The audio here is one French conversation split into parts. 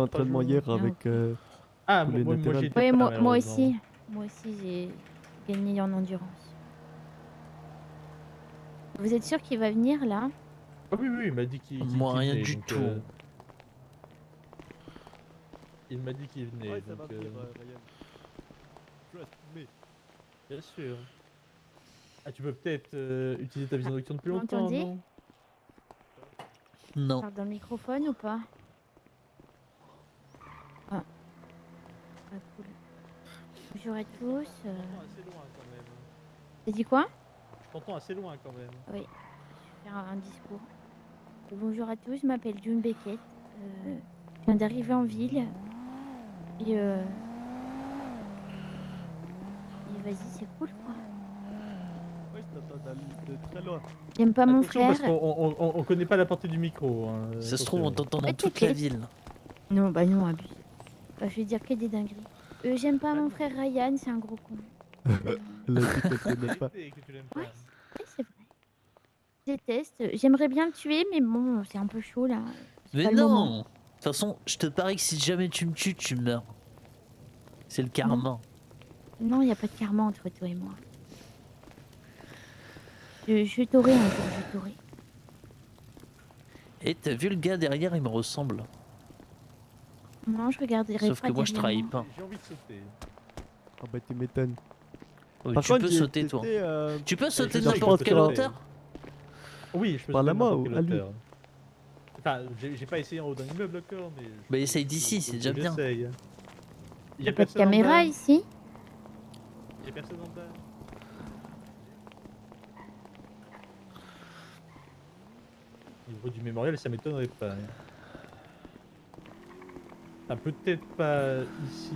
entraînement hier Ah, avec ok. tous les Moi latérales. j'y étais Ouais, pas moi malheureusement. aussi. Moi aussi, j'ai gagné en endurance. Vous êtes sûr qu'il va venir là? Ah oui, il m'a dit Moi, qu'il rien venait, du donc tout. il m'a dit qu'il venait, Ouais, ça donc va venir, Ryan. Trust me. bien sûr. Ah, tu peux peut-être utiliser ta vision nocturne plus Vous longtemps, m'entendez? non? Je Non. parle dans le microphone ou pas? Ah, pas cool. Bonjour à tous. Je t'entends assez loin quand même. T'as dit quoi? Je t'entends assez loin quand même. Oui, je vais faire un discours. Bonjour à tous, je m'appelle June Beckett. Je viens d'arriver en ville. Et, et vas-y, c'est cool quoi. Ouais, je t'entends de très loin. J'aime pas mon Attention frère. parce qu'on connaît pas la portée du micro. Hein. Ça se trouve, on Attention. t'entend Ouais, dans toute la t'inquiète. ville. Non, bah non, abuse. Bah, je vais dire que des dingueries. J'aime pas Bah mon non. frère Ryan, c'est un gros con. Elle a dit qu'elle t'aimait pas. Arrêtez que tu l'aimes Ouais, pas. c'est vrai. Je déteste. J'aimerais bien le tuer, mais bon, c'est un peu chaud là. C'est Mais pas le moment. non! De toute façon, je te parie que si jamais tu me tues, tu meurs. C'est le karma. Non, il n'y a pas de karma entre toi et moi. Je t'aurai un jour, je t'aurai. Et t'as vu le gars derrière, il me ressemble. Non, je regarderai Sauf pas que moi, je derrière trahis moi. pas. J'ai envie de sauter. Ah bah tu m'étonnes. Oui, Par tu contre, peux j'ai sauter, toi. testé, Tu peux sauter de je sais que n'importe je peux quelle sauter. hauteur? Oui, je peux Parle sauter à de moi n'importe ou quelle à lui? hauteur. Enfin, j'ai pas essayé en haut d'un immeuble encore, mais. Bah, essaye d'ici, c'est déjà bien. J'essaye. Il n'y a pas de caméra ici. Il y a personne en bas. Au niveau du mémorial, ça m'étonnerait pas. Hein. Enfin, peut-être pas ici,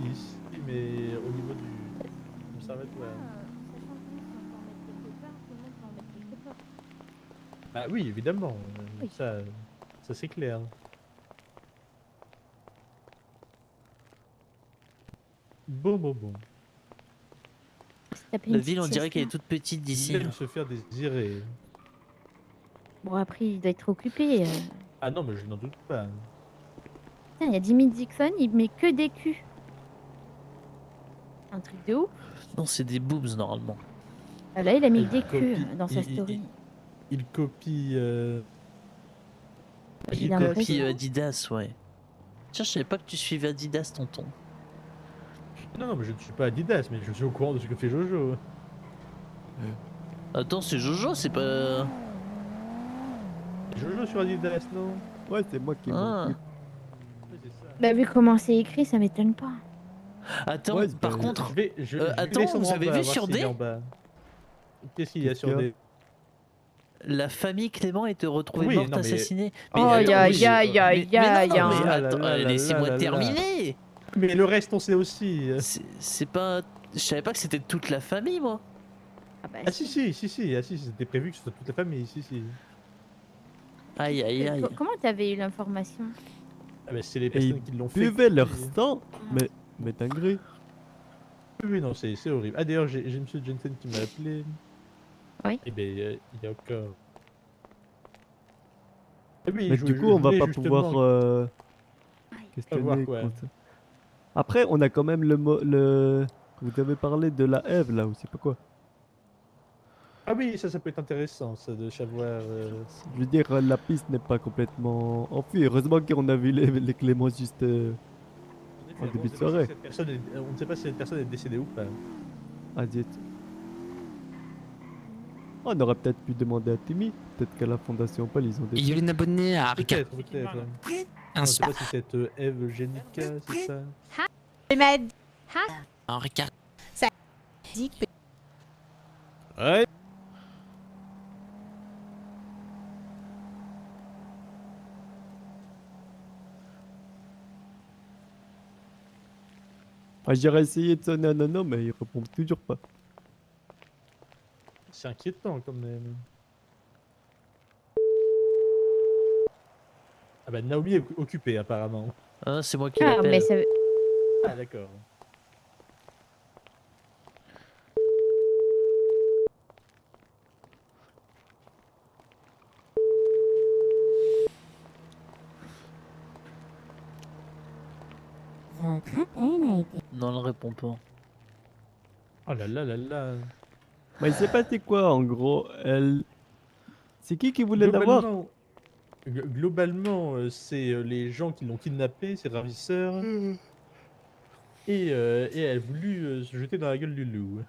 mais au niveau du conservatoire. Sachant que nous, si on peut en mettre quelque part, tout le monde peut en mettre quelque part. Bah oui, évidemment. Oui. Ça c'est clair. Bon. Se taper La une ville, on petite dirait qu'elle est siesta. toute petite Il d'ici. aime se faire désirer. Bon, après, il doit être occupé. Ah non, mais je n'en doute pas. Putain, il y a Jimmy Dixon, il met que des culs. Un truc de ouf. Non, c'est des boobs, normalement. Ah, là, il a mis Il des culs copie, dans sa story. il copie. J'ai Il Adidas, l'impression. copie Adidas, ouais. Tiens, je savais pas que tu suivais Adidas, tonton. Non, mais je ne suis pas Adidas, mais je suis au courant de ce que fait Jojo. Attends, c'est Jojo, c'est pas... Jojo sur Adidas, non? Ouais, c'est moi qui Ah. m'occupe. Oui, c'est ça. Bah, vu comment c'est écrit, ça m'étonne pas. Attends, Ouais, par bah, contre... Je vais attends, descendre vous en avez bas, vu voir sur s'il est D? en bas. Qu'est-ce qu'il y a Qu'est-ce sur qu'il y a D? La famille Clément est retrouvée Oui, morte non, mais- assassinée. Oh, attends, ya, mais ya, j'ai- ya, mais ya, non, ya. mais Ah là attends, là là laissez-moi là là. terminer. Mais le reste, on sait aussi. C'est pas... Je savais pas que c'était toute la famille, moi. Ah, bah, Ah si, c'était prévu que ce soit toute la famille, si. Aïe, aïe, aïe. Comment t'avais eu l'information? Ah bah c'est les Et personnes ils qui l'ont fait. buvaient leur Oui, sang. Mais dinguerie. non, c'est horrible. Ah d'ailleurs, j'ai Monsieur Jensen qui m'a appelé. Oui. Eh ben, il y a encore... Ah oui, Mais du coup, on va voulais pas justement pouvoir savoir questionner. quoi. Comment ça. Après, on a quand même le. Vous avez parlé de la Eve là, ou c'est pas quoi. Ah oui, ça peut être intéressant, ça, de savoir... Je veux dire, la piste n'est pas complètement enfuie. Heureusement qu'on a vu les Cléments juste. En effet, En après, début de on soirée. ne sait pas si cette personne est décédée ou pas. Ah, zut. On aurait peut-être pu demander à Timmy. Peut-être qu'à la Fondation Paul, ils ont des. Il y a une abonnée à Ricard. Peut-être. Un On sait pas si c'est Eve Génica, c'est ça? Ricard. Ouais. Ah, j'irais essayer de sonner à Nano, mais il répond toujours pas. C'est inquiétant quand même. Ah bah Naomi est occupée apparemment. Ah, c'est moi qui Ah, mais l'appelle. ça... Ah d'accord. Non, elle répond pas. Oh là là là là. Mais il s'est passé quoi en gros? Elle. C'est qui voulait l'avoir? Globalement, c'est les gens qui l'ont kidnappé, ses ravisseurs, et elle a voulu se jeter dans la gueule du loup.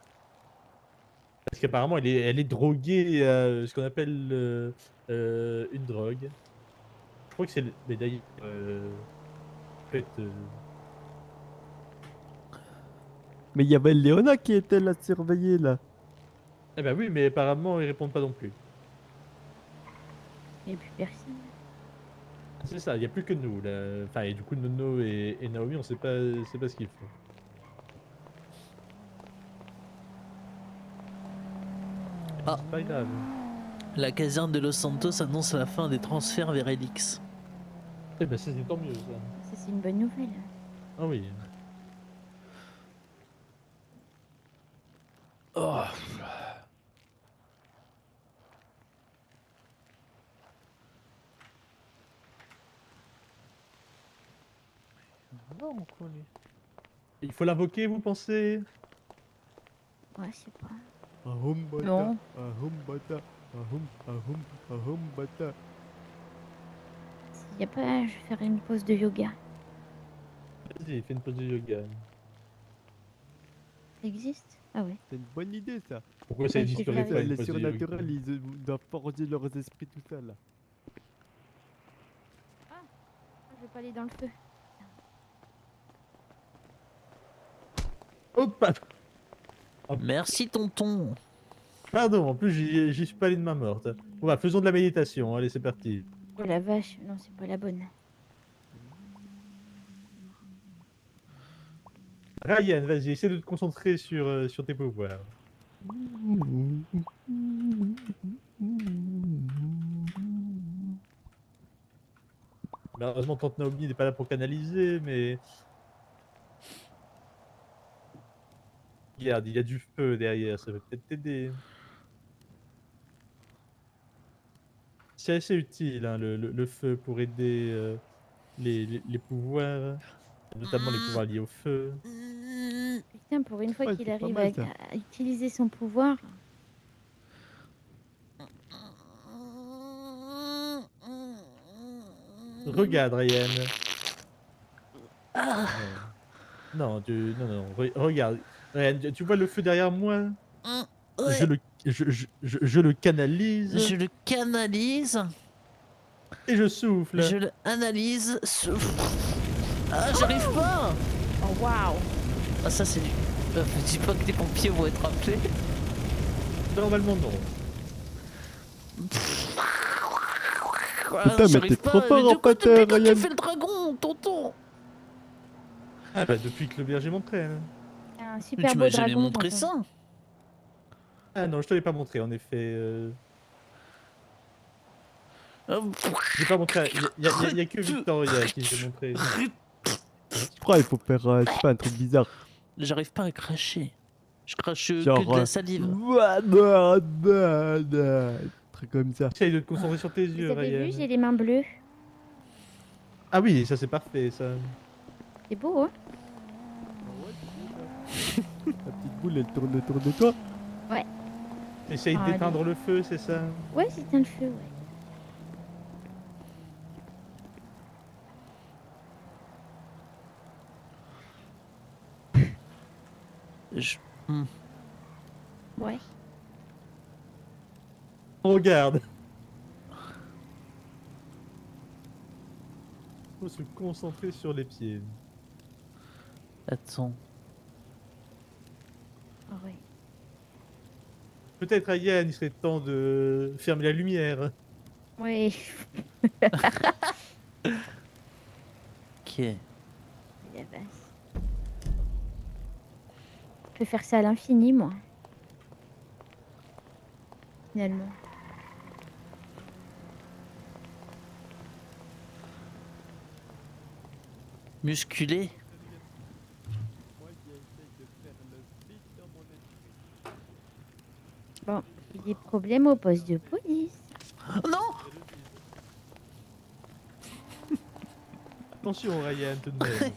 Parce qu'apparemment, elle est droguée à ce qu'on appelle une drogue. Je crois que c'est. Mais d'ailleurs, en fait, Mais il y avait Léona qui était là surveillée là. eh ben oui, mais apparemment, ils répondent pas non plus. Il n'y a plus personne. C'est ça, il n'y a plus que nous. Là. Enfin, et du coup, Nono et Naomi, on sait pas ce qu'ils font. Ah. C'est pas grave. La caserne de Los Santos annonce la fin des transferts vers Elix. Eh ben, ça, c'est tant mieux, ça. Ça, c'est une bonne nouvelle. Ah oui. Oh. Il faut l'invoquer, vous pensez? Ouais, je sais pas. Ahum bata, Non. ahum bata, ahum bata. S'il y a pas, je vais faire une pause de yoga. Vas-y, fais une pause de yoga. Ça existe? Ah ouais. C'est une bonne idée ça. Pourquoi ça Ouais, n'existerait c'est pas Ça, une les pause de yoga? surnaturels, ils doivent forger leurs esprits tout ça là. Je vais pas aller dans le feu. Hop! Merci, tonton. Pardon, en plus, j'y suis pas allé de main morte. Bon, bah, faisons de la méditation. Allez, c'est parti. Oh la vache, non, c'est pas la bonne. Ryan, vas-y, essaie de te concentrer sur tes pouvoirs. Malheureusement, Tante Naomi n'est pas là pour canaliser, mais. Regarde, il y a du feu derrière, ça va peut-être t'aider. C'est assez utile, hein, le feu, pour aider les pouvoirs, notamment les pouvoirs liés au feu. Putain, pour une fois Ouais, qu'il c'est pas arrive mal, ça. à utiliser son pouvoir. Regarde, Ryan. Non, regarde. Ryan, tu vois le feu derrière moi? Ouais, Je le canalise je le canalise, et je souffle. je le analyse. Ah, j'arrive pas. Oh waouh! Ah, ça, c'est du. Me dis pas que les pompiers vont être appelés. Normalement, non. Ah, Putain, mais j'arrive t'es trop pas. fort Mais en de quoi, fait, depuis quand Ryan. tu fais le dragon, tonton? Ah bah depuis que le berger m'entraîne. Un Mais super tu beau m'as jamais dragon. montré tonton. ça. Ah non, je te l'ai pas montré en effet. J'ai pas montré. Il y a que Victoria qui s'est montré. Je crois qu'il faut faire, je sais pas, un truc bizarre. J'arrive pas à cracher. Je crache que Genre. de la salive. Un truc comme ça. Essaye de te concentrer sur tes Vous yeux, avez vu, Ryan. j'ai les mains bleues. Ah oui, ça c'est parfait, ça. C'est beau, hein? La petite boule, elle tourne autour de toi. Essaye Ah, d'éteindre le feu, c'est ça. Ouais, c'est un feu, ouais. Je- Ouais. Regarde. Faut se concentrer sur les pieds. Attends. Ah ouais. Peut-être Ryan, il serait temps de fermer la lumière. Ouais. Ok. La vache. Je peux faire ça à l'infini, moi. Finalement. Musculé. Bon, il y a des problèmes au poste de police. Oh non. Attention, Ryan, tout de même.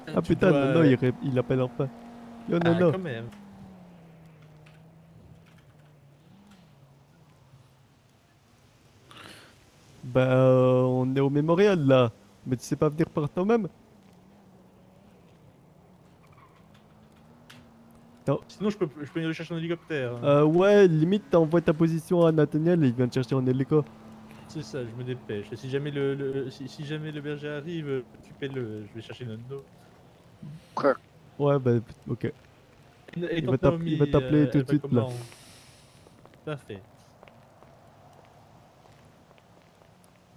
Ah Tu putain, dois- non, il appelle enfin. Yo, Ah, non. quand même. Bah, on est au mémorial là. Mais tu sais pas venir par toi-même? Non. Sinon, je peux aller chercher un hélicoptère. Ouais, limite, t'envoies ta position à Nathaniel et il vient te chercher en hélico. C'est ça, je me dépêche. Si jamais si jamais le berger arrive, occupez-le. Je vais chercher Nono. Ouais, bah, ok. Et Il va tante il va Naomi, t'appeler tout elle de va suite là. comment? Parfait.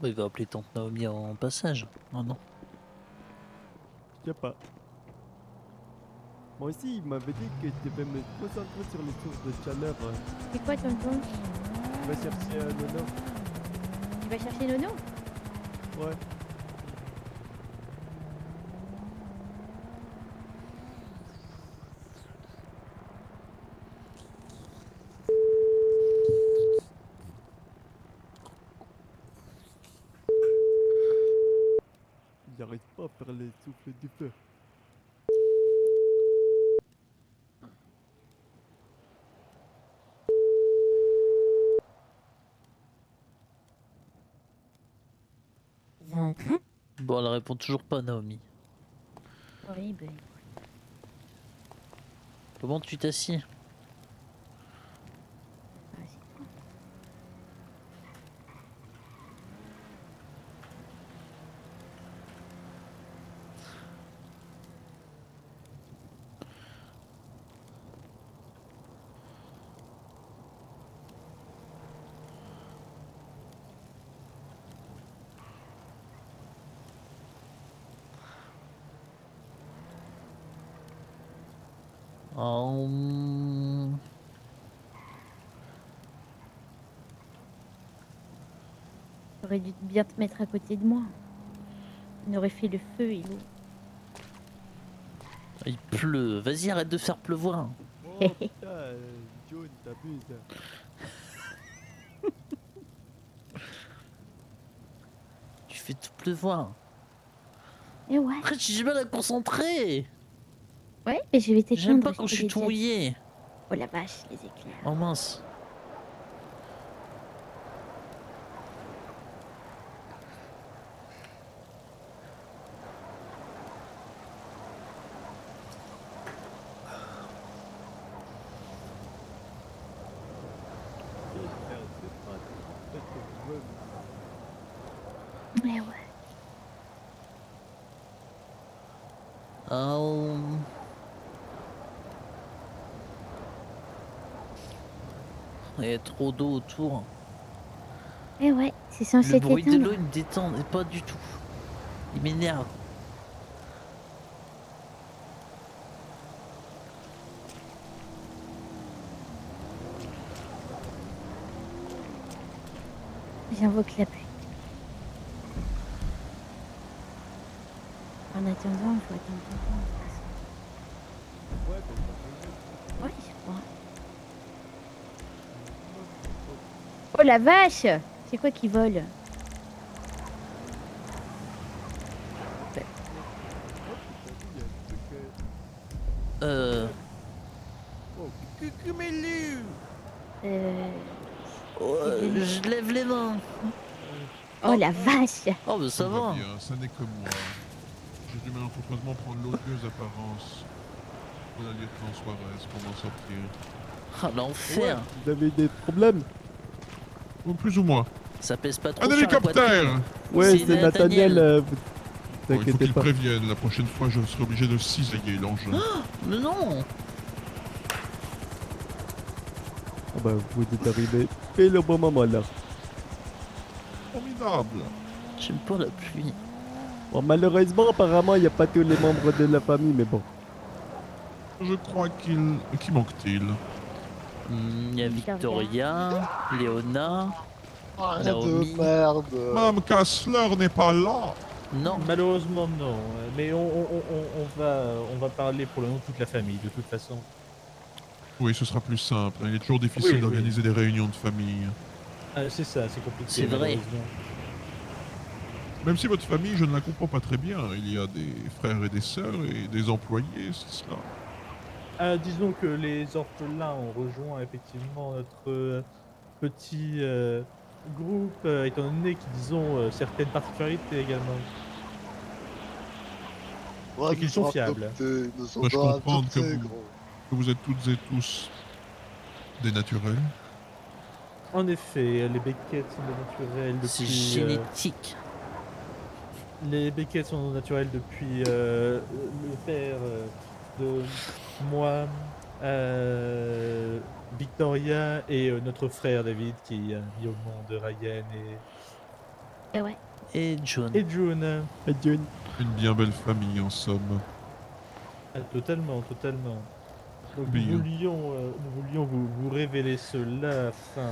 Bah, il va appeler tante Naomi en passage. Oh non. Y'a pas. Moi aussi, il m'avait dit que je devais me concentrer sur les sources de chaleur. C'est quoi, tonton? Il va chercher Nono. Tu vas chercher Nono? Ouais. Il arrive pas à faire les souffles du feu. Bon, elle répond toujours pas, Naomi. Oui, ben. Comment tu t'assis? Vas-y. Hum, T'aurais dû bien te mettre à côté de moi. On aurait fait le feu et l'eau. Il pleut. Vas-y, arrête de faire pleuvoir. Oh putain, John, t'abuses. Tu fais tout pleuvoir. Eh ouais. Après, j'ai du mal à me concentrer. Ouais, mais je vais t'éteindre. J'aime pas quand te je suis l'ai tout déjà dit. mouillé. Oh la vache, les éclairs. Oh mince. Eh ouais. Hum. Il y a trop d'eau autour. Eh ouais, c'est censé Le bruit de t'éteindre. l'eau, il me détend, mais pas du tout. Il m'énerve. J'invoque la pluie. En attendant, il faut attendre longtemps, de toute façon. Ouais, bah, Ouais, je crois. Oh la vache! C'est quoi qui vole? Euh. Euh... Oh, je lève les mains. Oh la vache! Oh, bah ça Tout va. bien, ça n'est que moi. J'ai dû malencontreusement prendre l'odieuse apparence de la lieutenant Suarez pour m'en sortir. Ah, l'enfer. Vous avez des problèmes? Ou plus ou moins. Ça pèse pas trop Un sur la hélicoptère poitrine. Ouais, C'est c'est Nathaniel. Nathaniel. Vous Bon, il faut t'inquiétez qu'il pas. prévienne. La prochaine fois, je serai obligé de cisailler l'engin. Mais non. Ah bah, vous êtes arrivé pile au bon moment là. Formidable. J'aime pas la pluie. Bon, malheureusement, apparemment, il n'y a pas tous les membres de la famille, mais bon. Je crois qu'il... Qui manque-t-il? Il y a Victoria, Léona, Arrête Naomi. de merde. Madame Kassler n'est pas là. Non. Malheureusement, non. Mais on va parler pour le nom de toute la famille, de toute façon. Oui, ce sera plus simple. Il est toujours difficile Oui, d'organiser des réunions de famille. Ah, c'est ça, c'est compliqué. C'est vrai. malheureusement. Même si votre famille, je ne la comprends pas très bien. Il y a des frères et des sœurs et des employés, c'est cela. Disons que les orphelins ont rejoint effectivement notre petit groupe, étant donné qu'ils ont certaines particularités également. Ouais, Et qu'ils nous sont sommes fiables. adoptés, nous sommes Dois-je comprendre que adoptés, vous- gros. Que vous êtes toutes et tous des naturels. En effet, les Beckett sont des naturels C'est depuis. génétique. Les Beckett sont naturels depuis le père de moi, Victoria et notre frère David qui a mis au monde Ryan Et ouais. Et John. et June. Et June. Une bien belle famille, en somme. Ah, totalement, totalement. Donc Bien. nous voulions vous révéler cela afin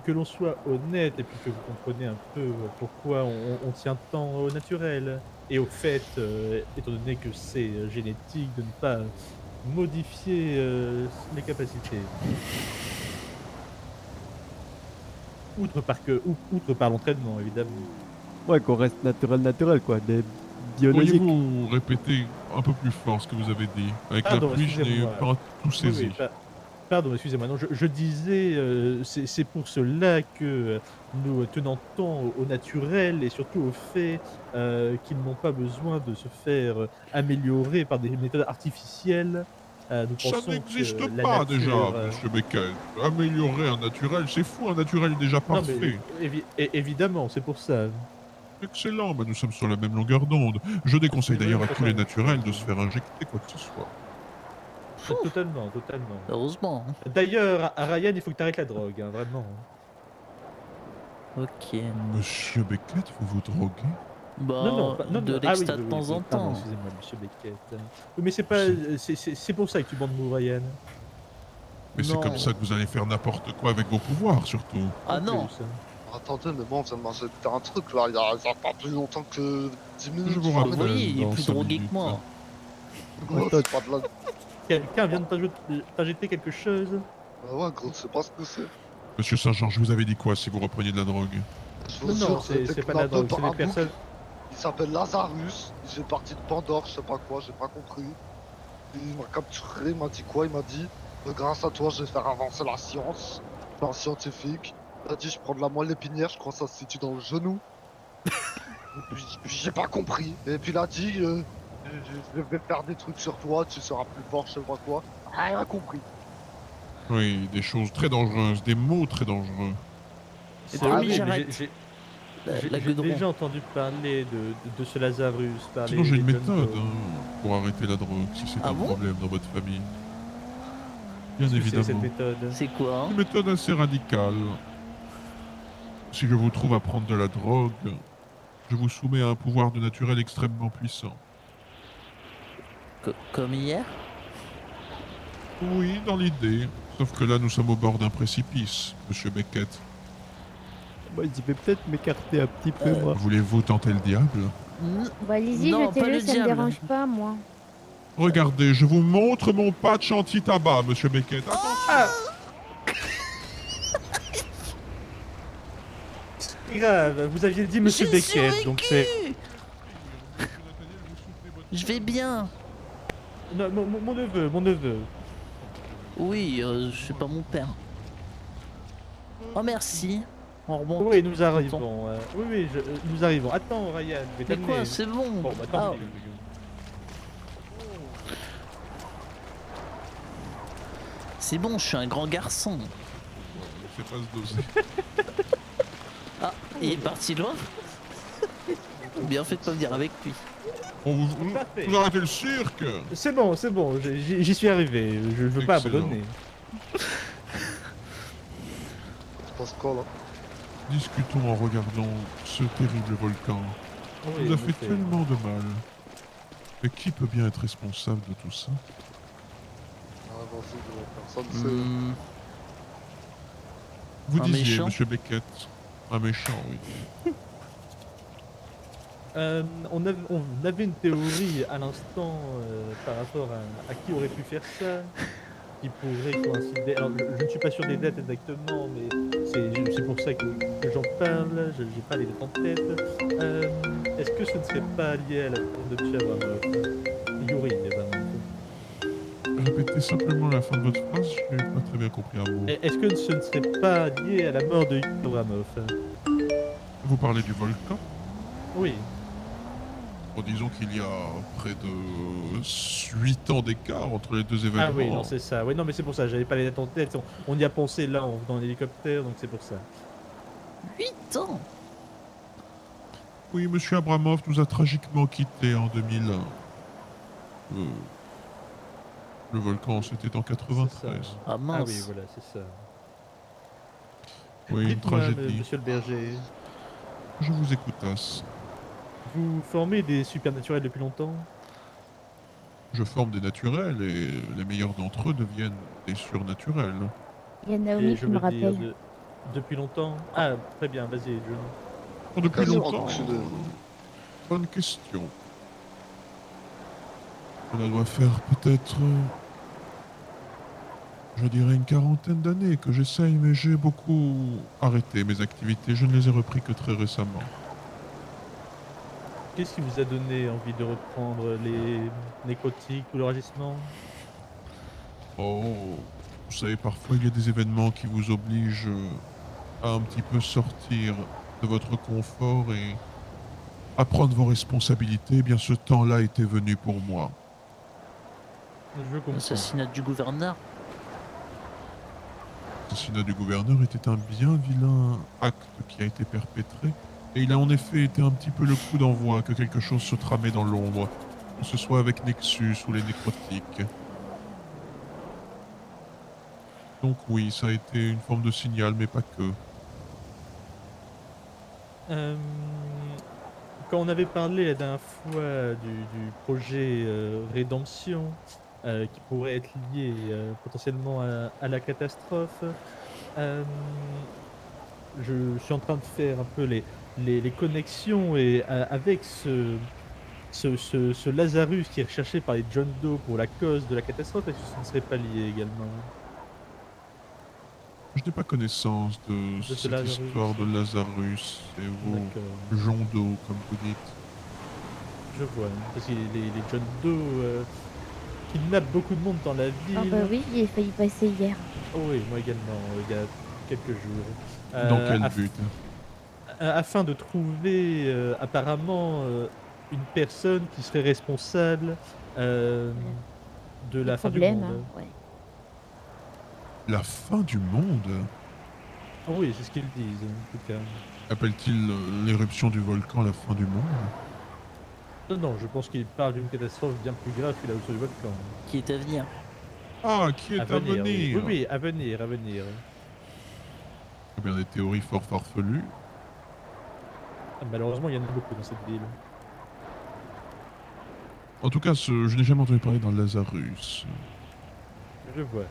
que l'on soit honnête et puis que vous compreniez un peu pourquoi on tient tant au naturel et au fait, étant donné que c'est génétique, de ne pas modifier les capacités. Outre par l'entraînement, évidemment. Ouais, qu'on reste naturel, quoi. Des biologiques. Pourriez-vous répéter un peu plus fort ce que vous avez dit? Avec Pardon, la pluie, je n'ai excusez-moi. pas tout Oui, saisi. pardon, excusez-moi. Non, je disais, c'est pour cela que nous tenons tant au naturel et surtout au fait qu'ils n'ont pas besoin de se faire améliorer par des méthodes artificielles. Nous Ça pensons n'existe que la pas déjà, nature, monsieur Beckett. Améliorer un naturel, c'est fou, un naturel est déjà Non, parfait. mais évidemment, c'est pour ça. Excellent, bah nous sommes sur la même longueur d'onde. Je déconseille Oui, d'ailleurs à tout tous les à fait. naturels de se faire injecter quoi que ce soit. Totalement, totalement. Heureusement. D'ailleurs, à Ryan, il faut que tu arrêtes la drogue, hein, vraiment. Ok. Monsieur Beckett, vous vous droguez? Bah, Non, de non. l'extra Ah oui, de temps en pardon, temps. excusez-moi, monsieur Beckett. Oui, mais c'est pas, c'est pour ça que tu bandes mou, Ryan. Mais c'est Non. comme ça que vous allez faire n'importe quoi avec vos pouvoirs, surtout. Ah En non. plus. Attendez, mais moi, on vient de m'injecter un truc, là, ça a pas plus longtemps que 10 minutes. Je vous enfin, rappelle. Vous voyez, il est dans plus 5 drogué minutes. que moi. gros, c'est pas de la... Quelqu'un vient de t'injecter quelque chose? Bah ouais, gros, je sais pas ce que c'est. Monsieur Saint-Jean, je vous avais dit quoi si vous repreniez de la drogue? Je Non, vous non, jure, c'est c'était pas de la un peu drogue, c'est par des un bouc. personnes. Il s'appelle Lazarus, il fait partie de Pandore, je sais pas quoi, j'ai pas compris. Il m'a capturé, il m'a dit quoi? Il m'a dit, grâce à toi, je vais faire avancer la science. Je suis un scientifique. Il a dit, je prends de la moelle épinière, je crois que ça se situe dans le genou. Et puis j'ai pas compris. Et puis il a dit, je vais faire des trucs sur toi, tu seras plus fort, je sais pas quoi. Rien compris. Oui, des choses très dangereuses, des mots très dangereux. Et C'est puis, horrible, mais j'arrête. j'ai La j'ai gueudron. déjà entendu parler de ce Lazarus, parler Sinon, j'ai une des John méthode Doe. pour arrêter la drogue si c'est Ah un bon problème dans votre famille. Bien Qu'est-ce que c'est, cette évidemment. méthode? C'est quoi hein Une méthode assez radicale. Si je vous trouve à prendre de la drogue, je vous soumets à un pouvoir de naturel extrêmement puissant. Comme hier? Oui, dans l'idée. Sauf que là, nous sommes au bord d'un précipice, monsieur Beckett. Moi, je vais peut-être m'écarter un petit peu, moi. Voulez-vous tenter le diable? Bah, allez-y, Non, pas jetez-le, le ça me diable. dérange pas, moi. Regardez, je vous montre mon patch anti-tabac, monsieur Beckett. Attention. C'est grave, vous aviez dit Monsieur J'ai Beckett, donc c'est. survécu. Je vais bien. Non, mon neveu, mon neveu. Oui, je suis pas mon père. Oh merci. On remonte. Oui, nous arrivons. Oui, nous arrivons. Attends, Ryan, je vais Mais t'amener. quoi, c'est bon. Bon, bah tant Ah, pis. c'est bon, je suis un grand garçon. C'est pas se doser. Ah, il est parti loin. Bien fait de pas venir avec lui. Parfait. Vous arrêtez le cirque. C'est bon, j'y suis arrivé. Je veux pas Excellent. abandonner. Je pense quoi, là? Discutons en regardant ce terrible volcan. Oui, Il nous a je fait sais. tellement de mal. Mais qui peut bien être responsable de tout ça? Ah, vas-y, gros, personne sait. Hmm, Vous Un disiez, méchant. monsieur Beckett. Un méchant, oui. On avait une théorie à l'instant par rapport à qui aurait pu faire ça. qui pourrait coïncider. Alors, je ne suis pas sûr des dates exactement, mais c'est pour ça que j'en parle. Je n'ai pas les dates en tête. Est-ce que ce ne serait pas lié à la mort de M. Abramov? Yuri Abramov. Répétez simplement la fin de votre phrase, je n'ai pas très bien compris un mot. Est-ce que ce ne serait pas lié à la mort de Yuri Abramov? Vous parlez du volcan? Oui. Bon, disons qu'il y a près de 8 ans d'écart entre les deux événements. Ah oui, non, c'est ça. Oui, non, mais c'est pour ça. J'avais pas les dates en tête. On y a pensé là en venant en hélicoptère, donc c'est pour ça. 8 ans. Oui, monsieur Abramov nous a tragiquement quittés en 2001. Le volcan, c'était en C'est 93. ça. Ah mince. Ah oui, voilà, c'est ça. Oui, une Dites-moi, tragédie. monsieur le berger, Je vous écoute, As. vous formez des supernaturels depuis longtemps? Je forme des naturels et les meilleurs d'entre eux deviennent des surnaturels. Il y a Et Naomi je qui me veux dire, rappelle. depuis longtemps? Ah, très bien, vas-y, John. Depuis Quasiment longtemps. tous les- Bonne question. Cela doit faire peut-être, je dirais, une quarantaine d'années que j'essaye, mais j'ai beaucoup arrêté mes activités. Je ne les ai repris que très récemment. Qu'est-ce qui vous a donné envie de reprendre les nécrotiques ou le ragissement? Oh, vous savez, parfois il y a des événements qui vous obligent à un petit peu sortir de votre confort et à prendre vos responsabilités. Eh bien, ce temps-là était venu pour moi. Je comprends. L'assassinat du gouverneur. L'assassinat du gouverneur était un bien vilain acte qui a été perpétré, et il a en effet été un petit peu le coup d'envoi que quelque chose se tramait dans l'ombre, que ce soit avec Nexus ou les nécrotiques. Donc oui, ça a été une forme de signal, mais pas que. Euh, Quand on avait parlé la dernière fois du projet Rédemption, qui pourrait être lié potentiellement à la catastrophe, je suis en train de faire un peu les connexions et avec ce Lazarus qui est recherché par les John Doe pour la cause de la catastrophe, est-ce que ce ne serait pas lié également? Je n'ai pas connaissance de ce cette Lazarus. histoire de Lazarus et vos D'accord, Jondo, comme vous dites. je vois. Parce que les John Doe kidnappent beaucoup de monde dans la ville. Ah bah oui, j'y ai failli passer hier. Oh oui, moi également, il y a quelques jours. Dans quel Aff- but? Afin de trouver apparemment une personne qui serait responsable de Le la fin du problème, monde. hein, ouais. La fin du monde? Ah oui, c'est ce qu'ils disent en tout cas. Appelle-t-il l'éruption du volcan la fin du monde? Non, non, je pense qu'ils parlent d'une catastrophe bien plus grave que la hausse du volcan. Qui est à venir. Ah, qui est à venir? Oui, oui, à venir, à venir. Eh bien, des théories fort farfelues. Malheureusement, il y en a beaucoup dans cette ville. En tout cas, je n'ai jamais entendu parler d'un Lazarus. Je vois.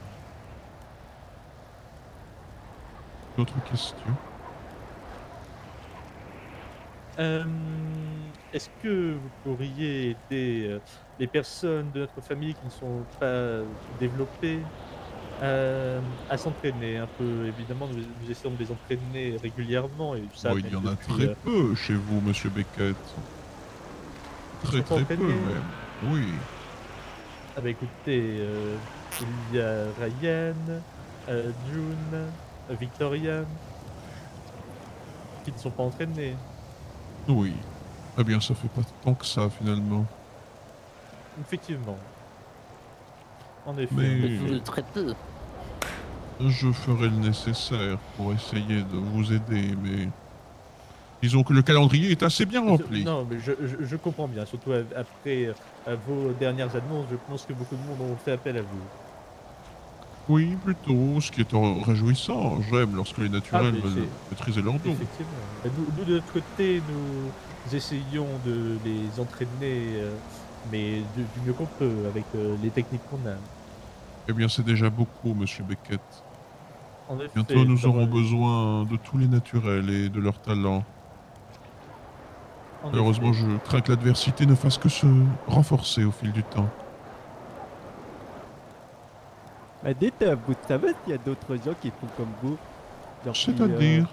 D'autres questions? Est-ce que vous pourriez aider les personnes de notre famille qui ne sont pas développées à s'entraîner un peu? Évidemment, nous essayons de les entraîner régulièrement et ça. Bon, il y en a très peu chez vous, monsieur Beckett. Très sont pas très peu entraînés? même. Oui. Ah bah écoutez, il y a Ryan, June, Victoria, qui ne sont pas entraînés. Oui. Eh bien, ça fait pas tant que ça finalement. Effectivement. En effet. Mais- Très peu. Je ferai le nécessaire pour essayer de vous aider, mais disons que le calendrier est assez bien rempli. Non, mais je comprends bien, surtout après vos dernières annonces, je pense que beaucoup de monde ont fait appel à vous. Oui, plutôt, ce qui est réjouissant. J'aime lorsque les naturels mais veulent maîtriser leur dos. Effectivement. Nous, de notre côté, nous essayons de les entraîner, mais du mieux qu'on peut, avec les techniques qu'on a. Eh bien, c'est déjà beaucoup, monsieur Beckett. En effet, Bientôt, nous aurons avons- besoin de tous les naturels et de leurs talents. en Malheureusement, effet. je crains que l'adversité ne fasse que se renforcer au fil du temps. Mais dites, vous savez s'il y a d'autres gens qui font comme vous? Genre C'est-à-dire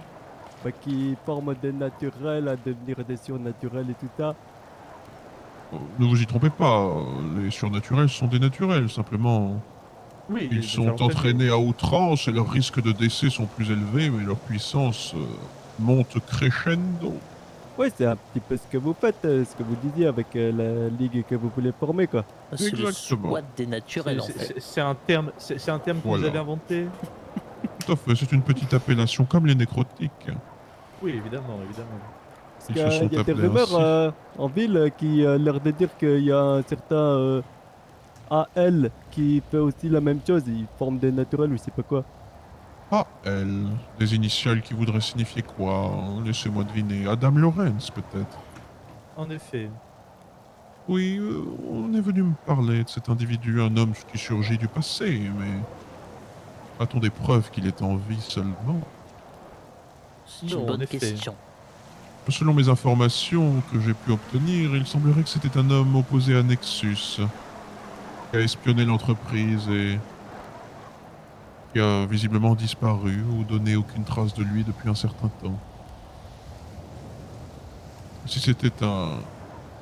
qui forment des naturels à devenir des surnaturels et tout ça? Ne vous y trompez pas, les surnaturels sont des naturels, simplement. Oui, Ils sont entraînés à outrance et leurs risques de décès sont plus élevés, mais leur puissance monte crescendo. Ouais, c'est un petit peu ce que vous faites, ce que vous disiez avec la ligue que vous voulez former, quoi. C'est le Exactement. SWAT des naturels en fait. C'est un terme, c'est un terme que vous Voilà. avez inventé. Tout à fait, c'est une petite appellation comme les nécrotiques. Oui, évidemment, évidemment. Parce Ils qu'il se sont y a des appelés rumeurs ainsi. en ville qui l'air de dire qu'il y a un certain AL qui fait aussi la même chose, il forme des naturels ou je sais pas quoi. Ah, elle. Des initiales qui voudraient signifier quoi? Laissez-moi deviner. Adam Lawrence, peut-être? En effet. Oui, on est venu me parler de cet individu, un homme qui surgit du passé, mais... A-t-on des preuves qu'il est en vie seulement? C'est Non, une en bonne effet. question. Selon mes informations que j'ai pu obtenir, il semblerait que c'était un homme opposé à Nexus, qui a espionné l'entreprise et qui a visiblement disparu ou donné aucune trace de lui depuis un certain temps. Si c'était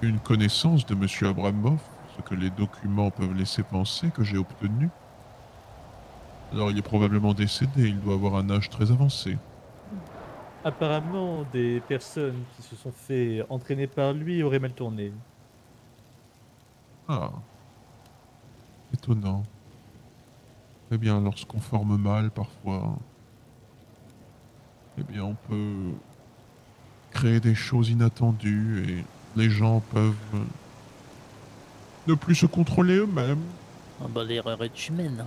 une connaissance de Monsieur Abramov, ce que les documents peuvent laisser penser que j'ai obtenu, alors il est probablement décédé, il doit avoir un âge très avancé. Apparemment, des personnes qui se sont fait entraîner par lui auraient mal tourné. Ah. Étonnant. Eh bien, lorsqu'on forme mal, parfois, eh bien, on peut créer des choses inattendues et les gens peuvent ne plus se contrôler eux-mêmes. Ah bah l'erreur est humaine.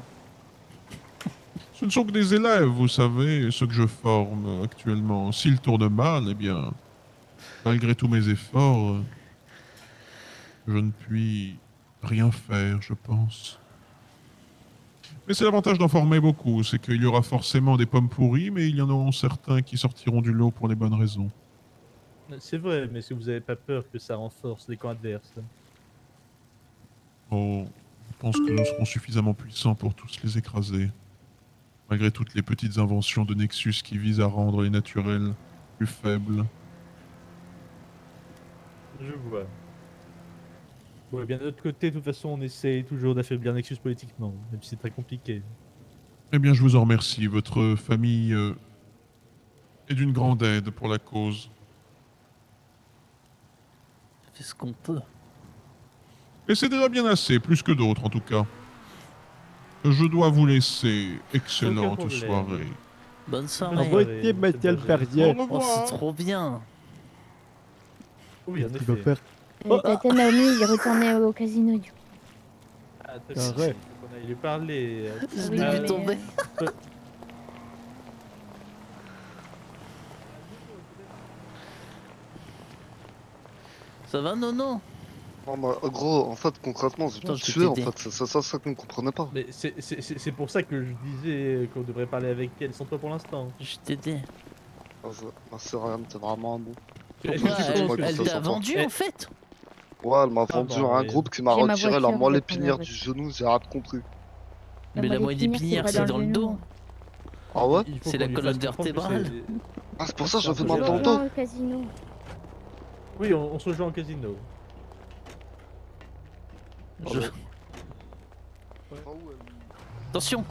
Ce ne sont que des élèves, vous savez, ceux que je forme actuellement. S'ils tournent mal, eh bien, malgré tous mes efforts, je ne puis rien faire, je pense. Mais c'est l'avantage d'en former beaucoup, c'est qu'il y aura forcément des pommes pourries, mais il y en aura certains qui sortiront du lot pour les bonnes raisons. C'est vrai, mais est-ce que vous n'avez pas peur que ça renforce les camps adverses? Oh, je pense que nous serons suffisamment puissants pour tous les écraser. Malgré toutes les petites inventions de Nexus qui visent à rendre les naturels plus faibles. Je vois. Ouais, bien de l'autre côté, de toute façon, on essaye toujours d'affaiblir Nexus politiquement, même si c'est très compliqué. Eh bien, je vous en remercie. Votre famille est d'une grande aide pour la cause. On fait ce qu'on peut. Et c'est déjà bien assez, plus que d'autres en tout cas. Je dois vous laisser. Excellente problème. soirée. Bonne Au soirée. revoir. revoir, monsieur le Au Perdier. Au Oh, revoir. c'est trop bien. Oui, en Qu'est-ce qu'il va effet. faire? Tata Naomi, il est retourné au casino du coup. Ah, Ah, il ouais. faut qu'on aille lui parler. Je Oui, l'ai mais, vu tomber. Ça va, Nono? Non, bah, gros, en fait, concrètement, j'ai Attends, tout je vais tué, en t'aider. fait. C'est ça qu'on comprenait pas. Mais c'est pour ça que je disais qu'on devrait parler avec elle sans toi pour l'instant. Je t'aidais. Merci, Ryan, t'es vraiment un bon. Est-ce Ouais, que tu c'est penses moi que qui elle ça t'a s'entend. vendu en fait. Ouais, elle m'a Ah vendu bah, à un ouais. groupe qui m'a J'ai ma retiré la voiture, moelle je vais prendre la épinière du voiture. genou, j'ai rien compris. Mais la moelle épinière, c'est dans le dos. Ah ouais? Il faut C'est qu'on la lui colonne fasse comprendre que vertébrale. c'est- Ah, c'est pour ça que C'est un j'avais peu mal dans le gênant. dos. au casino. Oui, on se rejoint au casino. Je- Attention.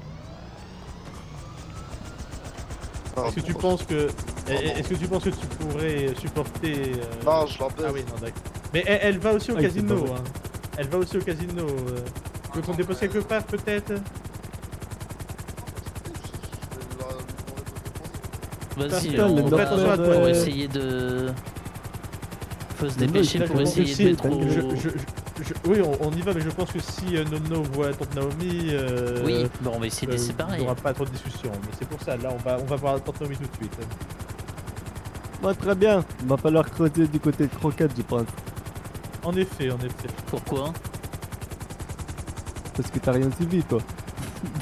Est-ce que tu penses que est-ce que tu penses que tu pourrais supporter Non, je la baise. Ah oui, non, d'accord. Mais elle va aussi au Ah, il s'est casino. barré. Hein. Elle va aussi au casino. Tu veux qu'on dépose quelque part peut-être? Vas-y, Putain, on le va attention à toi, pour Norber, essayer de. Faut se Le dépêcher mec, pour il a essayer de compris, mettre dingue. au. Oui, on y va, mais je pense que si Nono voit Tante Naomi, Oui, bon, on va essayer de les il séparer. n'y aura pas trop de discussion. Mais c'est pour ça, là, on va voir Tante Naomi tout de suite. Bah, très bien, il va falloir creuser du côté de Croquette, je pense. En effet, en effet. Pourquoi? Parce que t'as rien suivi, toi.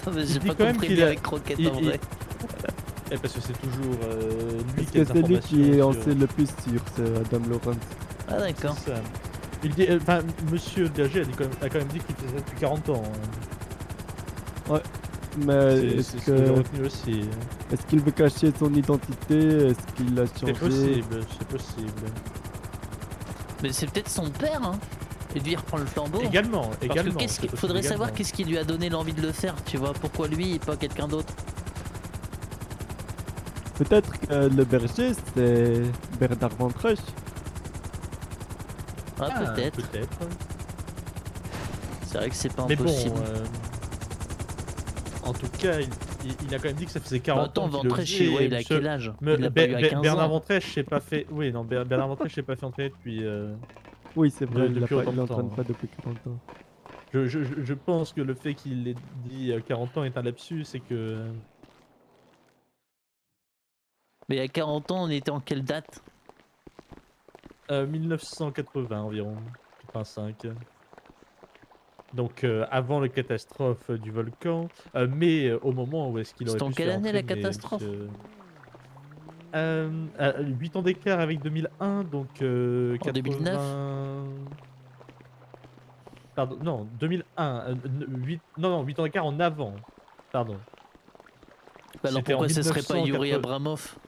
Non, mais j'ai dit pas quand même compris qu'il bien a- avec Croquette il- en vrai. Parce que c'est toujours lui Parce qui a que des c'est lui qui en informations sait le plus sur ce Adam Lawrence. Ah, d'accord. C'est ça. Il dit, enfin, Monsieur Dager a quand même dit qu'il faisait ça depuis 40 ans. Hein. Mais C'est est-ce ce que j'ai que retenu aussi. est-ce qu'il veut cacher son identité? Est-ce qu'il a C'est changé? possible, c'est possible. Mais c'est peut-être son père, hein. Et lui il reprend le flambeau. Également, Parce que également. qu'est-ce c'est qu'il possible faudrait savoir également. qu'est-ce qui lui a donné l'envie de le faire, tu vois. Pourquoi lui et pas quelqu'un d'autre. Peut-être que le berger c'est Bernard Ventrèche. Ah, Ah, peut-être. Peut-être. C'est vrai que c'est pas Mais bon, impossible. en tout cas, il a quand même dit que ça faisait Bah, 40 attends, ans qu'il le Ventrèche, faisait, ouais, il a monsieur- quel âge? Me- Il l'a pas eu à 15 Bernard ans. Ventrèche s'est pas fait. Oui, non, Bernard Ventrèche s'est pas fait entraîner depuis. Oui, c'est vrai, il Depuis autant de n'entraîne temps, pas hein. depuis 40 ans. Je pense que le fait qu'il ait dit 40 ans est un lapsus, c'est que. Mais à 40 ans, on était en quelle date? 1980 environ. 85. Donc avant la catastrophe du volcan, mais au moment où est-ce qu'il aurait C'était en pu se quelle faire année la entraîner, catastrophe? monsieur 8 ans d'écart avec 2001, donc En 2009? 80... Pardon, non, 2001, 8... non, 8 ans d'écart en avant, pardon. Bah alors C'était en pourquoi ce serait pas Yuri 1980. Abramov?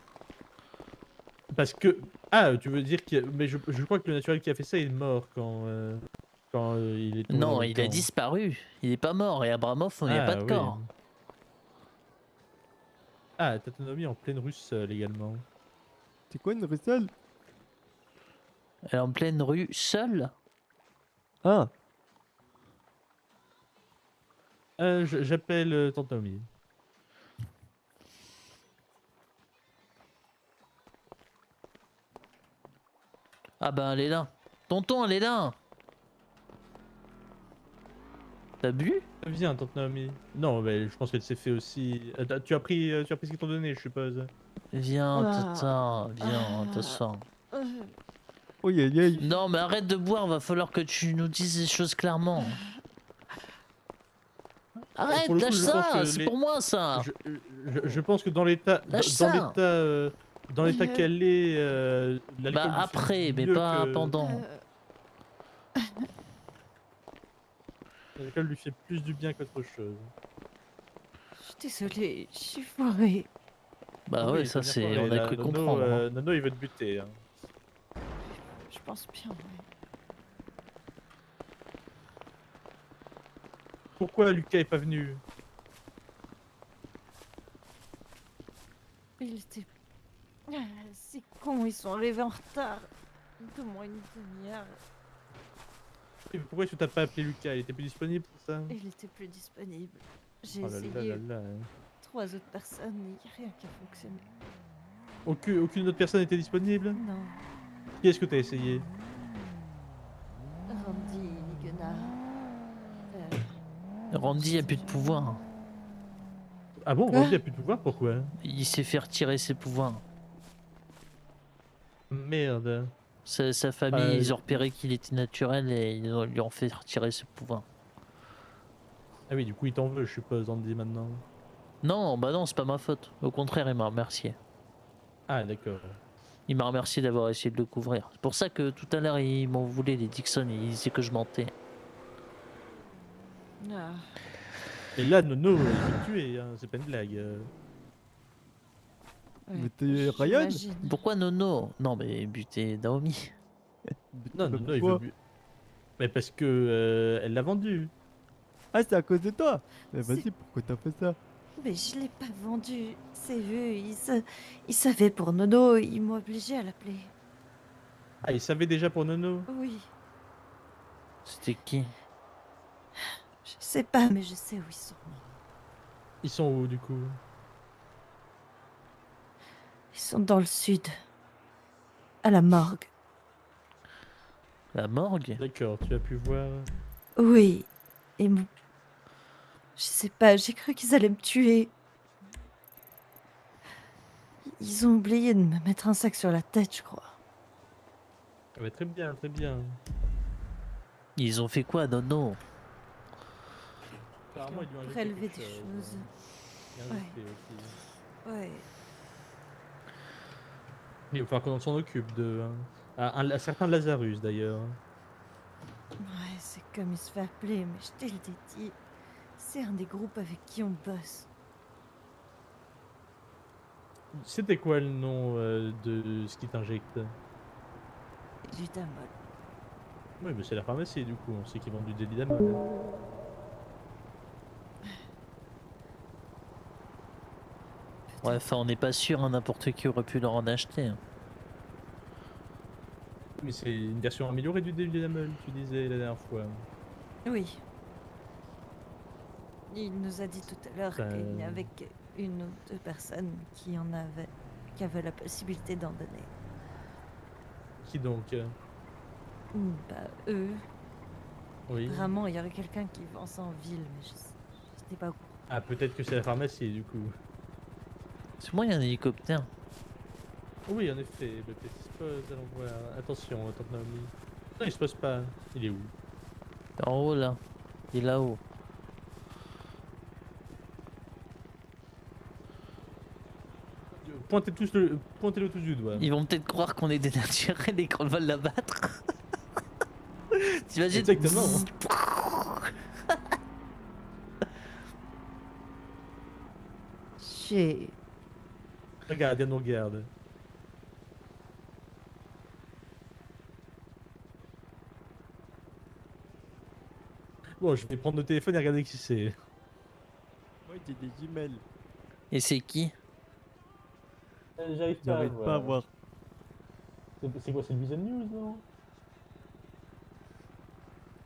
Parce que... Ah, tu veux dire que... Mais je crois que le naturel qui a fait ça est mort quand il est tombé dans Non, le il a volcan. disparu. Il est pas mort. Et Abramov, il n'y a pas de oui. corps. Ah, Tatonomie en pleine rue seule également. C'est quoi une russelle? Elle est en pleine rue, seule. Ah, J'appelle Tatonomie. Ah ben elle est là. Tonton, elle est là. T'as bu? Viens, Tante Naomi. Non, mais je pense qu'elle s'est fait aussi. Tu as pris ce qu'ils t'ont donné, je suppose. Viens, Ah. tata. Viens, Ah. t'asseoir. oui, aïe, aïe. Non, mais arrête de boire. Va falloir que tu nous dises les choses clairement. Arrête, Pour le coup, lâche je pense ça. que C'est les- pour moi ça. Je pense que dans l'état, Lâche ça. dans l'état qu'elle est, l'alcool Bah lui fait après, mais mieux pas que- pendant. L'alcool lui fait plus du bien qu'autre chose. Je suis désolée, je suis foirée. Bah Oui, ouais, ça bien c'est, parlé, on a là, cru Nono, comprendre. Hein. Nono, il veut te buter. Hein. Je pense bien, ouais. Pourquoi Lucas est pas venu? Il était... Ah, c'est con, ils sont arrivés en retard. De moins une demi-heure. Et pourquoi tu t'as pas appelé Lucas? Il était plus disponible pour ça? Il était plus disponible. J'ai Oh là là essayé là là. 3 autres personnes, il n'y a rien qui a fonctionné. Aucune autre personne n'était disponible? Non, Qui est-ce que t'as essayé? Randy, Gunnar... Randy a plus de pouvoir. Ah bon, Randy a plus de pouvoir, pourquoi? Il s'est fait retirer ses pouvoirs. Merde. Sa famille, ils ont Euh, repéré qu'il était naturel et lui ont fait retirer ses pouvoirs. Ah oui, du coup, il t'en veut, je suppose, Randy, maintenant. Non, bah non, c'est pas ma faute. Au contraire, il m'a remercié. Ah, d'accord. Il m'a remercié d'avoir essayé de le couvrir. C'est pour ça que tout à l'heure, ils m'en voulaient, les Dixon, ils disaient que je mentais. Ah, Et là, Nono, il veut te tuer, hein, c'est pas une blague. ouais, Mais t'es Ryan? j'imagine. Pourquoi Nono? Non, mais buter Naomi. Non, Mais Nono, il pourquoi? veut... Mais parce que elle l'a vendu. Ah, c'est à cause de toi. Mais C'est- vas-y, pourquoi t'as fait ça? Mais je l'ai pas vendu. C'est eux, ils savaient pour Nono, ils m'ont obligé à l'appeler. Ah, il savait déjà pour Nono? Oui, C'était qui? je sais pas, mais je sais où ils sont. Ils sont où, du coup? Ils sont dans le sud. À la morgue. La morgue? D'accord, tu as pu voir... Oui. Et mon... Je sais pas, j'ai cru qu'ils allaient me tuer. Ils ont oublié de me mettre un sac sur la tête, je crois. Ah bah, très bien, très bien. Ils ont fait quoi, Nono? Apparemment, ils lui ont ajouté Prélever quelque des chose. choses. Il y a un Ouais. effet aussi. Ouais. Il va falloir qu'on s'en occupe de... un certain Lazarus, d'ailleurs. Ouais, c'est comme il se fait appeler, mais je te le dit. C'est un des groupes avec qui on bosse. C'était quoi le nom de ce qui t'injecte? Du Damol. Oui, mais c'est la pharmacie du coup, on sait qu'ils vendent du Délidamol. Ouais, enfin, on n'est pas sûr, hein, n'importe qui aurait pu leur en acheter. Hein. Mais c'est une version améliorée du Délidamol, tu disais la dernière fois. Oui. Il nous a dit tout à l'heure qu'il y avait une ou deux personnes qui avaient la possibilité d'en donner. Qui donc Bah, eux. Oui. Vraiment, il y aurait quelqu'un qui vend ça en ville, mais je sais pas où. Ah, peut-être que c'est la pharmacie du coup. C'est moi, il y a un hélicoptère. Oui, en effet, le petit se pose, allons voir. Attention, tante Naomi. Non, il se pose pas. Il est où? En haut, là. Il est là-haut. Pointez-le tous du doigt. Ils vont peut-être croire qu'on est des naturels et qu'on va l'abattre. T'imagines? Exactement. J'ai... Regarde, il nous regarde. Bon, je vais prendre le téléphone et regarder qui c'est. Moi, j'ai des jumelles. Et c'est qui? J'arrive J'arrive pas à voir. C'est quoi, c'est le Vision News, non?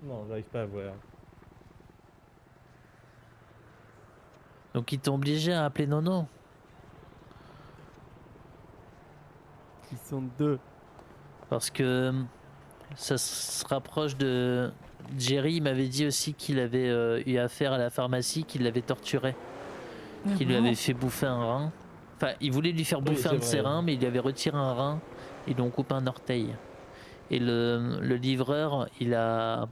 Non, j'arrive pas à voir. Donc ils t'ont obligé à appeler Nono. Ils sont deux. Parce que ça se rapproche de... Jerry m'avait dit aussi qu'il avait eu affaire à la pharmacie, qu'il l'avait torturé. Qu'il lui avait fait bouffer un rein. Enfin, il voulait lui faire bouffer un de ses reins, mais il lui avait retiré un rein et lui ont coupé un orteil. Et le livreur, il a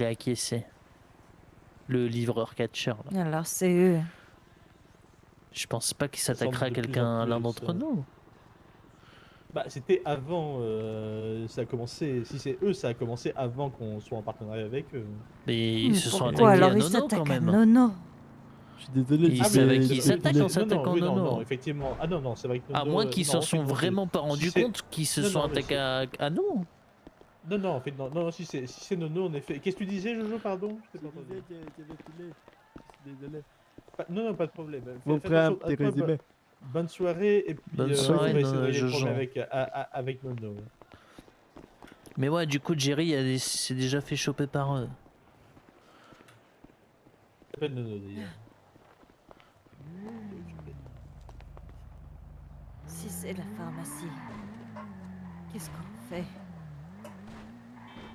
acquiescé. Le livreur catcheur. Là. Alors, c'est eux. Je pense pas qu'il Ça s'attaquera à semble de plus quelqu'un, en à l'un plus, d'entre nous. Bah, c'était avant. Ça a commencé. Si c'est eux, ça a commencé avant qu'on soit en partenariat avec eux. Mais ils se sont Pourquoi attaqués alors à ils Nono quand s'attaquent à même. Nono? Je suis désolé. Ils j'ai savaient fait- qu'ils j'ai s'attaquent fait- en s'attaquant oui, à non, Nono. effectivement. Ah non, non, c'est vrai que À Nono, moins qu'ils non, s'en en fait, sont non, vraiment pas rendus c'est- compte qu'ils se Non, sont non, mais attaqués à nous. Non, non, en fait, non, non, si c'est Nono, en effet. Qu'est-ce que tu disais, Jojo, pardon? Je t'ai Je pas disais, entendu. j'avais filé. Je suis désolé. Non, non, pas de problème. Mon Fais frère, un attention à petit toi, résumé. bonne soirée, et puis Bonne on soirée, va essayer de régler le Jojo. problème avec Nono. Mais ouais, du coup, Jerry s'est déjà fait choper par eux. Il s'appelle Nono, d'ailleurs. Si c'est la pharmacie, qu'est-ce qu'on fait?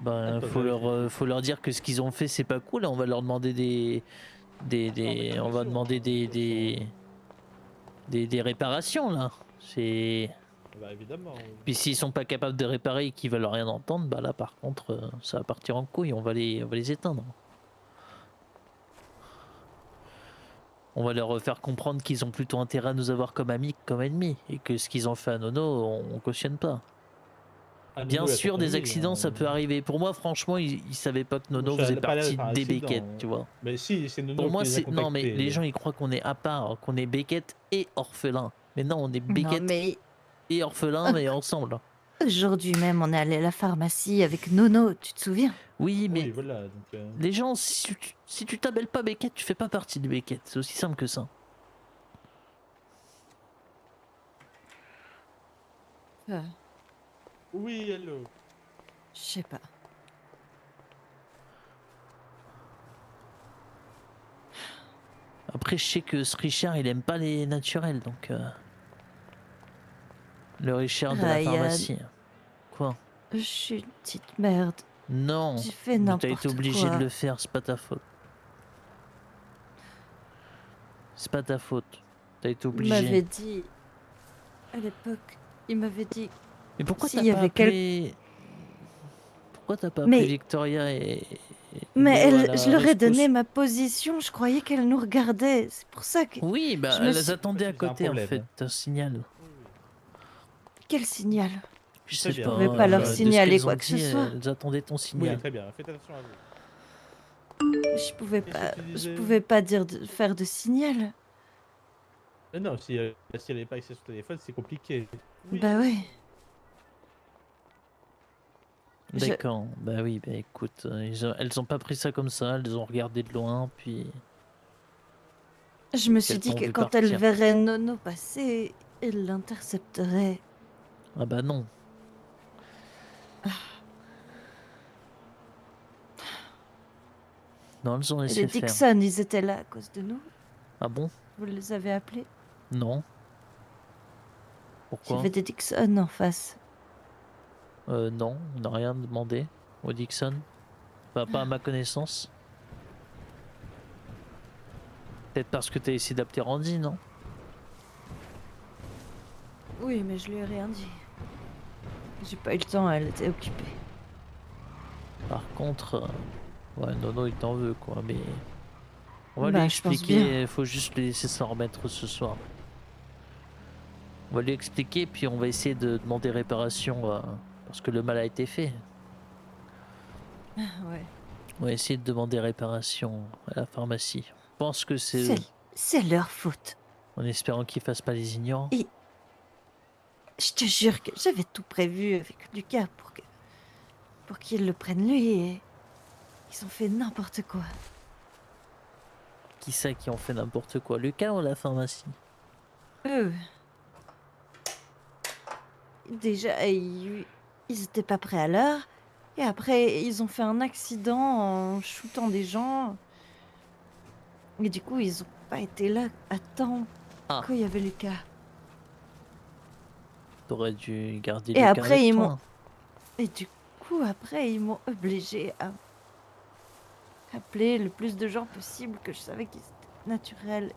Ben, Attends, faut leur dire que ce qu'ils ont fait, c'est pas cool. On va leur demander on va demander des réparations là. C'est. Bah, évidemment. Oui. Puis s'ils sont pas capables de réparer et qu'ils veulent rien entendre, bah là par contre, ça va partir en couille. On va les éteindre. On va leur faire comprendre qu'ils ont plutôt intérêt à nous avoir comme amis que comme ennemis. Et que ce qu'ils ont fait à Nono, on cautionne pas. Ah, Bien Nono, sûr, des attends, accidents, ça peut arriver. Pour moi, franchement, ils savaient pas que Nono Ça faisait n'a pas l'air partie d'être un des accident, Beckett, hein. tu vois. Mais si, c'est Nono Pour moi, qui les a c'est. Non, mais contactés. les gens, ils croient qu'on est à part, qu'on est Beckett et orphelin. Mais non, on est Non, Beckett mais et orphelin, mais ensemble. aujourd'hui même, on est allé à la pharmacie avec Nono, tu te souviens? Oui, mais Oui, voilà. Donc, les gens, si tu t'appelles pas Beckett, tu fais pas partie de Beckett. C'est aussi simple que ça. Oui, hello. Je sais pas. Après, je sais que ce Richard, il aime pas les naturels, donc. Le Richard de la Ryan. pharmacie. Quoi? Je suis une petite merde. Non. J'ai fait mais n'importe t'as quoi. été obligé de le faire, c'est pas ta faute. C'est pas ta faute. T'as été Il obligé. m'avait dit, à l'époque, il m'avait dit, Mais pourquoi s'il t'as y pas avait appelé... Pourquoi t'as pas Mais- appelé Victoria et mais Léo à la je leur ai rescousse? donné ma position, je croyais qu'elle nous regardait. C'est pour ça que... Oui, bah Je me elles suis- attendaient à C'est un côté en problème. fait, un signal. Quel signal? Je Très sais bien. pas. Vous pouvez pas leur de ce signaler qu'elles quoi ont que ce dit, soit. Elles attendaient ton Oui, signal. très bien. Faites attention à vous. Je pouvais Qu'est-ce pas, que tu je disais? pouvais pas dire faire de signal. Non, si elle n'avait pas accès à son téléphone, c'est compliqué. Oui. Bah ouais. Je, D'accord, bah oui, bah écoute, elles ont pas pris ça comme ça, elles ont regardé de loin, puis je me suis elles dit t'ont que vu quand elle partir. verrait Nono passer, elle l'intercepterait. Ah bah non. Non, elles ont Et les laissé faire. Dixon, ils étaient là à cause de nous. Ah bon? Vous les avez appelés? Non. Pourquoi? J'avais des Dixon en face. Non, on n'a rien demandé au Dixon. Enfin, pas à ma connaissance. Peut-être parce que t'as essayé d'appeler Randy, non? Oui, mais je lui ai rien dit. J'ai pas eu le temps, elle était occupée. Par contre, ouais, Nono il t'en veut quoi, mais on va lui Bah, je pense bien. expliquer, faut juste lui laisser s'en remettre ce soir. On va lui expliquer, puis on va essayer de demander réparation parce que le mal a été fait. Ouais. On va essayer de demander réparation à la pharmacie. Je pense que c'est C'est, eux, c'est leur faute. en espérant qu'ils fassent pas les ignorants. Et je te jure que j'avais tout prévu avec Lucas pour qu'il le prenne lui et ils ont fait n'importe quoi. Qui ça qui ont fait n'importe quoi, Lucas ou la pharmacie? Eux. Déjà, ils étaient pas prêts à l'heure. Et après, ils ont fait un accident en shootant des gens. Et du coup, ils ont pas été là à temps Ah. quand il y avait Lucas. T'aurais dû garder Et Lucas après, avec ils toi. m'ont. Et du coup, après, ils m'ont obligé à appeler le plus de gens possible que je savais qu'ils étaient naturels.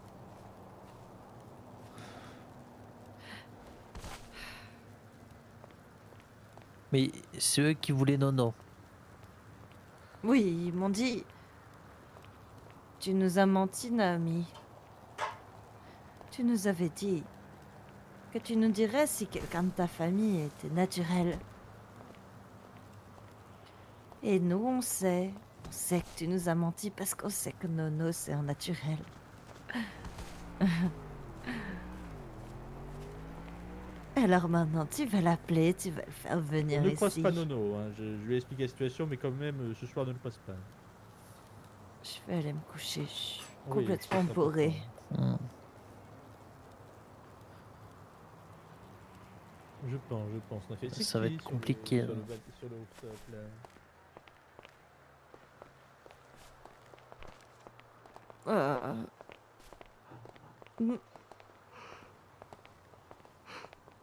Mais c'est eux qui voulaient Nono. Oui, ils m'ont dit. Tu nous as menti, Naomi. Tu nous avais dit que tu nous dirais si quelqu'un de ta famille était naturel. Et nous, on sait. On sait que tu nous as menti parce qu'on sait que Nono, c'est un naturel. Alors maintenant, tu vas l'appeler, tu vas le faire venir Ne ici. croise pas Nono, hein. Je lui ai expliqué la situation, mais quand même, ce soir, ne le croise pas. Je vais aller me coucher. Je suis Oui, complètement c'est bourrée. important. Hmm. Je pense. On a fait... C'est Ça va qui être sur compliqué, sur là. sur le rooftop, là. Mm.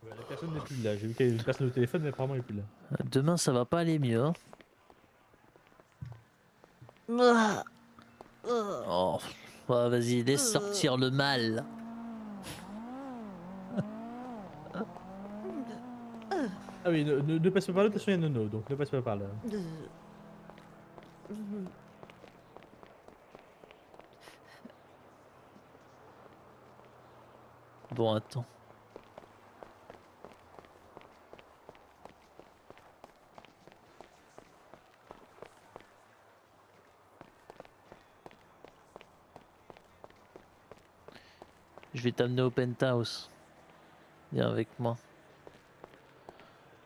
Ouais, la personne n'est plus là. J'ai vu qu'il y avait une personne au téléphone, mais apparemment elle n'est plus là. Demain, ça va pas aller mieux. Hein. Ah. Oh, ouais, vas-y, laisse sortir le mal. Ah oui, ne passe pas par là, de toute façon il y a Nono, donc ne passe pas par là. Bon, attends. Je vais t'amener au penthouse. Viens avec moi.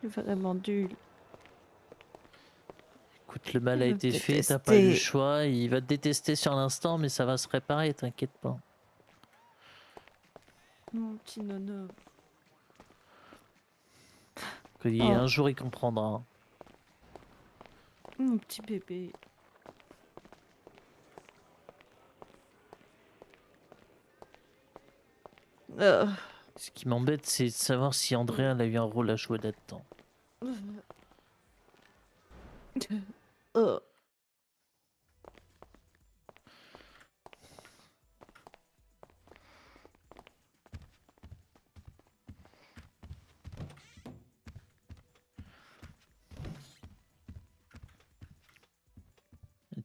Vraiment nul. Écoute, le mal Il a va me été fait, t'as pas eu le détester. choix. Il va te détester sur l'instant, mais ça va se réparer, t'inquiète pas. Mon petit Nono. Un jour, il comprendra. Mon petit bébé. Ce qui m'embête, c'est de savoir si Andrea elle a eu un rôle à jouer là-dedans. Oh.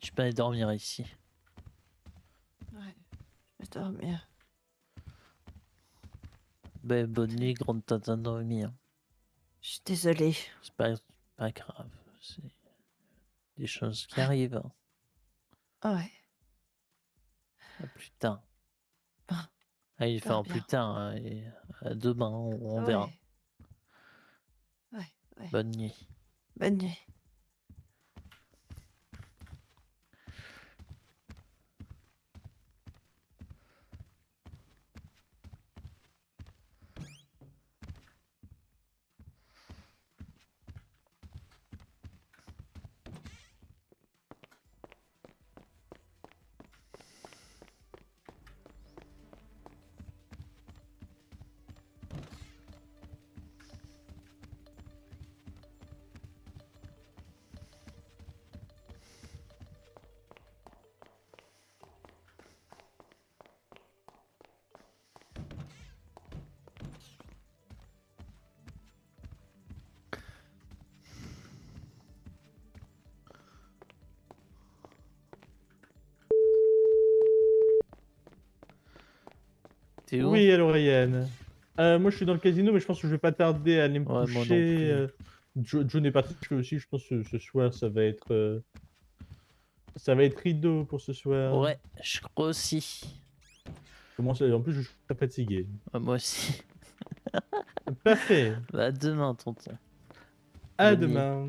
Tu peux aller dormir ici. Ouais, je vais dormir. Ben, bonne nuit, grande tata Naomi. Hein. Je suis désolée. C'est pas grave. C'est des choses qui arrivent. Hein. Ouais. À plus tard. Ah, Ah, il fait ah, en plus bien. tard. Hein, et à demain, on verra. Ouais. Ouais, ouais. Bonne nuit. Bonne nuit. T'es où? Oui, allô Ryan. Moi je suis dans le casino, mais je pense que je vais pas tarder à aller me Ouais, moi non coucher. plus. John est parti coucher aussi. Je pense que ce soir ça va être rideau pour ce soir. Ouais, je crois aussi. En plus, je suis très fatigué. Ouais, moi aussi. Parfait. Bah, à demain, tonton. À Bonne nuit. demain.